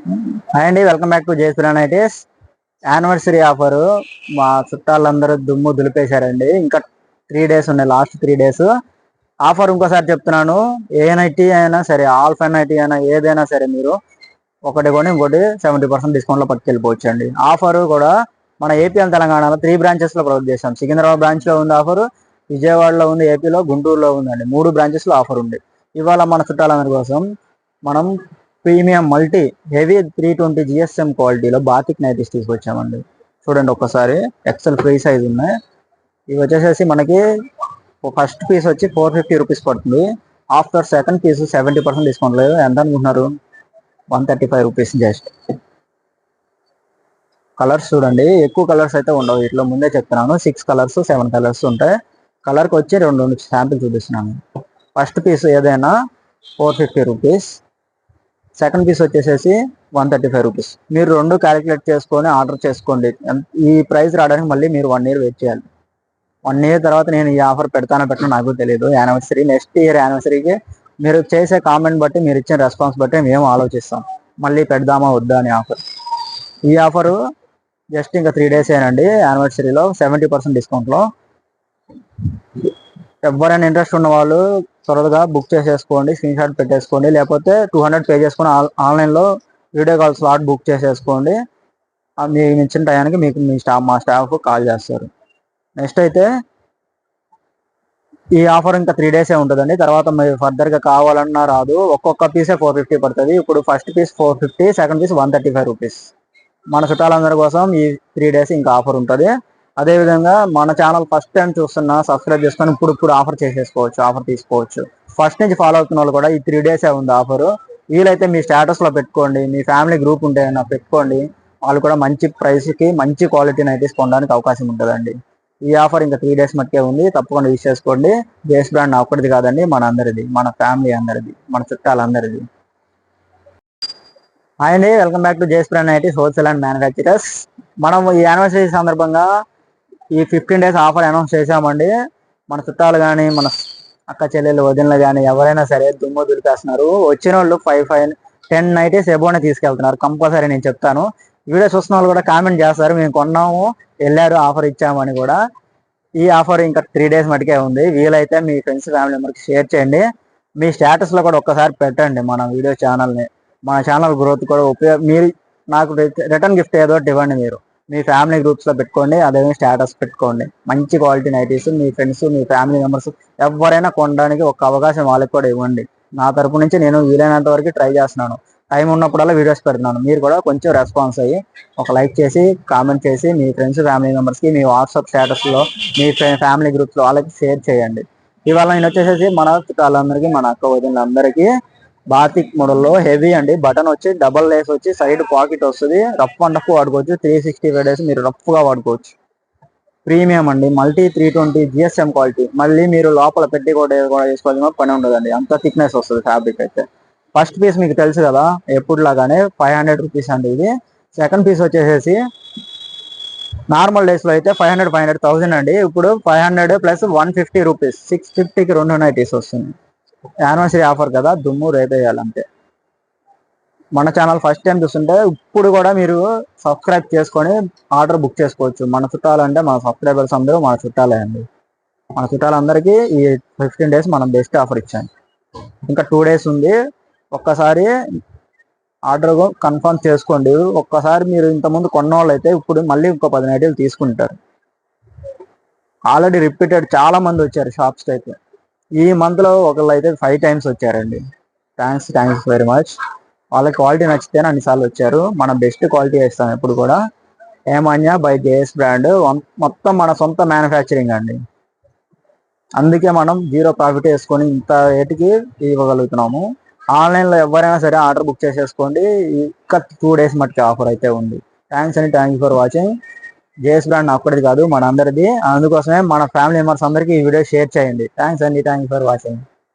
Hi అండి, welcome back to జేస్ anniversary offer. మా చుట్టాలందరూ దుమ్ము దులిపేశారండి. ఇంకా 3 days ఉన్నాయి, లాస్ట్ 3 days ఆఫర్. ఇంకోసారి చెప్తున్నాను, ఏ నైటీ అయినా సరే, ఆల్ఫా నైటీ అయినా ఏదైనా సరే, మీరు ఒకటి కొని ఇంకోటి 70% డిస్కౌంట్లో పట్టుకెళ్ళిపోవచ్చు అండి. ఆఫర్ కూడా మన ఏపీ అండ్ తెలంగాణలో 3 branches ప్రొవైడ్ చేస్తాం. సికింద్రాబాద్ బ్రాంచ్లో ఉంది ఆఫర్, విజయవాడలో ఉంది, ఏపీలో గుంటూరులో ఉందండి. 3 branches ఆఫర్ ఉంది. ఇవాళ మన చుట్టాలందరి కోసం మనం ప్రీమియం మల్టీ హెవీ 320 GSM క్వాలిటీలో బాతిక్ నైటీస్ తీసుకొచ్చామండి. చూడండి ఒక్కసారి, ఎక్సెల్ ఫ్రీ సైజ్ ఉన్నాయి. ఇవి వచ్చేసేసి మనకి ఫస్ట్ పీస్ వచ్చి 450 రూపీస్ పడుతుంది. ఆఫ్టర్ సెకండ్ పీస్ 70% డిస్కౌంట్ లేదు. ఎంత అనుకుంటున్నారు? 135 రూపీస్ జస్ట్. కలర్స్ చూడండి, ఎక్కువ కలర్స్ అయితే ఉండవు వీటిలో, ముందే చెప్తున్నాను. 6 కలర్స్ 7 కలర్స్ ఉంటాయి. కలర్కి వచ్చి రెండు శాంపిల్ చూపిస్తున్నాను. ఫస్ట్ పీస్ ఏదైనా 450 రూపీస్, సెకండ్ పీస్ వచ్చేసేసి 135 రూపీస్. మీరు రెండు క్యాలిక్యులేట్ చేసుకొని ఆర్డర్ చేసుకోండి. ఈ ప్రైస్ రావడానికి మళ్ళీ మీరు 1 year వెయిట్ చేయాలి. 1 year తర్వాత నేను ఈ ఆఫర్ పెట్టానో నాకు తెలియదు. యానివర్సరీ, నెక్స్ట్ ఇయర్ యానివర్సరీకి మీరు చేసే కామెంట్ బట్టి, మీరు ఇచ్చిన రెస్పాన్స్ బట్టి మేము ఆలోచిస్తాం మళ్ళీ పెడదామా వద్దా అని ఆఫర్. ఈ ఆఫరు జస్ట్ ఇంకా 3 days ఏనండి. యానివర్సరీలో 70% డిస్కౌంట్లో. ఎవరైనా ఇంట్రెస్ట్ ఉన్న వాళ్ళు త్వరగా బుక్ చేసేసుకోండి, స్క్రీన్ షాట్ పెట్టేసుకోండి. లేకపోతే 200 పే చేసుకొని ఆన్లైన్లో వీడియో కాల్ స్లాట్ బుక్ చేసేసుకోండి. మీకు ఇచ్చిన టయానికి మీకు మా స్టాఫ్ కాల్ చేస్తారు. నెక్స్ట్ అయితే ఈ ఆఫర్ ఇంకా 3 days ఉంటుందండి. తర్వాత మీరు ఫర్దర్గా కావాలన్నా రాదు. ఒక్కొక్క పీసే 450 పడుతుంది. ఇప్పుడు first piece 450, second piece 135 rupees. మన చుట్టాలందరి కోసం ఈ 3 days ఇంకా ఆఫర్ ఉంటుంది. అదేవిధంగా మన ఛానల్ ఫస్ట్ టైం చూస్తున్నా సబ్స్క్రైబ్ చేసుకొని ఇప్పుడు ఆఫర్ చేసేసుకోవచ్చు, ఆఫర్ తీసుకోవచ్చు. ఫస్ట్ నుంచి ఫాలో అవుతున్న వాళ్ళు కూడా ఈ 3 days ఉంది ఆఫర్. వీలైతే మీ స్టేటస్లో పెట్టుకోండి, మీ ఫ్యామిలీ గ్రూప్ ఉంటే పెట్టుకోండి. వాళ్ళు కూడా మంచి ప్రైస్కి మంచి క్వాలిటీ నైటీస్ కొనడానికి అవకాశం ఉంటుందండి. ఈ ఆఫర్ ఇంకా 3 days మట్టుకే ఉంది. తప్పకుండా యూజ్ చేసుకోండి. జేస్ బ్రాండ్ ఒక్కటిది కాదండి, మన అందరిది, మన ఫ్యామిలీ అందరిది, మన చుట్టాలందరిది. హాయ్ అండి, వెల్కమ్ బ్యాక్ టు జేస్ brand nighties wholesale and manufacturers. మనం ఈ యానివర్సరీ సందర్భంగా ఈ 15 days ఆఫర్ అనౌన్స్ చేశామండి. మన చుట్టాలు కానీ, మన అక్క చెల్లెలు వదినలు కానీ ఎవరైనా సరే దుమ్ము దులిపేస్తున్నారు. వచ్చిన వాళ్ళు 10 నైటీస్ ఎబోనే తీసుకెళ్తున్నారు కంపల్సరీ. నేను చెప్తాను, వీడియో చూస్తున్న వాళ్ళు కూడా కామెంట్ చేస్తారు, మేము కొన్నాము, వెళ్ళారు, ఆఫర్ ఇచ్చామని కూడా. ఈ ఆఫర్ ఇంకా 3 days మటుకే ఉంది. వీలైతే మీ ఫ్రెండ్స్, ఫ్యామిలీ మెంబర్కి షేర్ చేయండి. మీ స్టేటస్లో కూడా ఒక్కసారి పెట్టండి మన వీడియో ఛానల్ని. మన ఛానల్ గ్రోత్ కూడా మీరు నాకు రిటర్న్ గిఫ్ట్ ఏదో ఒకటి ఇవ్వండి. మీరు మీ ఫ్యామిలీ గ్రూప్స్లో పెట్టుకోండి, అదేవిధంగా స్టేటస్ పెట్టుకోండి. మంచి క్వాలిటీ నైటీస్ మీ ఫ్రెండ్స్, మీ ఫ్యామిలీ మెంబర్స్ ఎవరైనా కొనడానికి ఒక అవకాశం వాళ్ళకి కూడా ఇవ్వండి. నా తరపు నుంచి నేను వీలైనంత వరకు ట్రై చేస్తున్నాను. టైం ఉన్నప్పుడల్లా వీడియోస్ పెడుతున్నాను. మీరు కూడా కొంచెం రెస్పాన్స్ అయ్యి ఒక లైక్ చేసి, కామెంట్ చేసి, మీ ఫ్రెండ్స్, ఫ్యామిలీ మెంబర్స్కి, మీ వాట్సాప్ స్టేటస్లో, మీ ఫ్యామిలీ గ్రూప్స్లో వాళ్ళకి షేర్ చేయండి. ఇవాళ నేను వచ్చేసేసి మన చుట్టాలందరికీ, మన అక్క వదినలందరికీ బాతిక్ మోడల్లో హెవీ అండి. బటన్ వచ్చి డబల్ లేస్ వచ్చి సైడ్ పాకెట్ వస్తుంది. రఫ్ అండ్ రఫ్ వాడుకోవచ్చు. 365 days మీరు రఫ్గా వాడుకోవచ్చు. ప్రీమియం అండి, మల్టీ 320 GSM క్వాలిటీ. మళ్ళీ మీరు లోపల పెట్టి కూడా వేసుకోవాల్సిన పని ఉండదండి, అంత థిక్నెస్ వస్తుంది ఫ్యాబ్రిక్ అయితే. ఫస్ట్ పీస్ మీకు తెలుసు కదా, ఎప్పుడు లాగానే 500 రూపీస్ అండి ఇది. సెకండ్ పీస్ వచ్చేసేసి నార్మల్ డేస్లో అయితే 500, 1000 అండి. ఇప్పుడు 500 ప్లస్ 150 రూపీస్, 650కి 2 నైటీస్ వస్తుంది. యానివర్సరీ ఆఫర్ కదా, దుమ్ము రేపేయాలంటే. మన ఛానల్ ఫస్ట్ టైం చూస్తుంటే ఇప్పుడు కూడా మీరు సబ్స్క్రైబ్ చేసుకొని ఆర్డర్ బుక్ చేసుకోవచ్చు. మన చుట్టాలంటే మన సబ్స్క్రైబర్స్ అందరూ మన చుట్టాలే అండి. మన చుట్టాలందరికీ ఈ 15 days మనం బెస్ట్ ఆఫర్ ఇచ్చాం. ఇంకా 2 days ఉంది. ఒక్కసారి ఆర్డర్ కన్ఫర్మ్ చేసుకోండి. ఒక్కసారి మీరు ఇంతకుముందు కొన్న వాళ్ళు అయితే ఇప్పుడు మళ్ళీ ఇంకో 10 నైటీలు తీసుకుంటారు. ఆల్రెడీ రిపీటెడ్ చాలా మంది వచ్చారు షాప్స్కి అయితే. ఈ మంత్లో ఒకళ్ళు అయితే 5 times వచ్చారండి. Thanks very much. వాళ్ళకి క్వాలిటీ నచ్చితేనే అన్నిసార్లు వచ్చారు. మనం బెస్ట్ క్వాలిటీ ఇస్తాం ఎప్పుడు కూడా. ఏమాన్య బై జేఎస్ బ్రాండ్ మొత్తం మన సొంత మ్యానుఫ్యాక్చరింగ్ అండి. అందుకే మనం 0 ప్రాఫిట్ వేసుకొని ఇంత రేటుకి ఇవ్వగలుగుతున్నాము. ఆన్లైన్లో ఎవరైనా సరే ఆర్డర్ బుక్ చేసేసుకోండి. ఇంకా 2 days మట్టుకు ఆఫర్ అయితే ఉంది. Thanks for watching. JS brand ఒక్కడిది కాదు, మన అందరిది. అందుకోసమే మన ఫ్యామిలీ మెంబర్స్ అందరికీ ఈ వీడియో షేర్ చేయండి. Thanks for watching.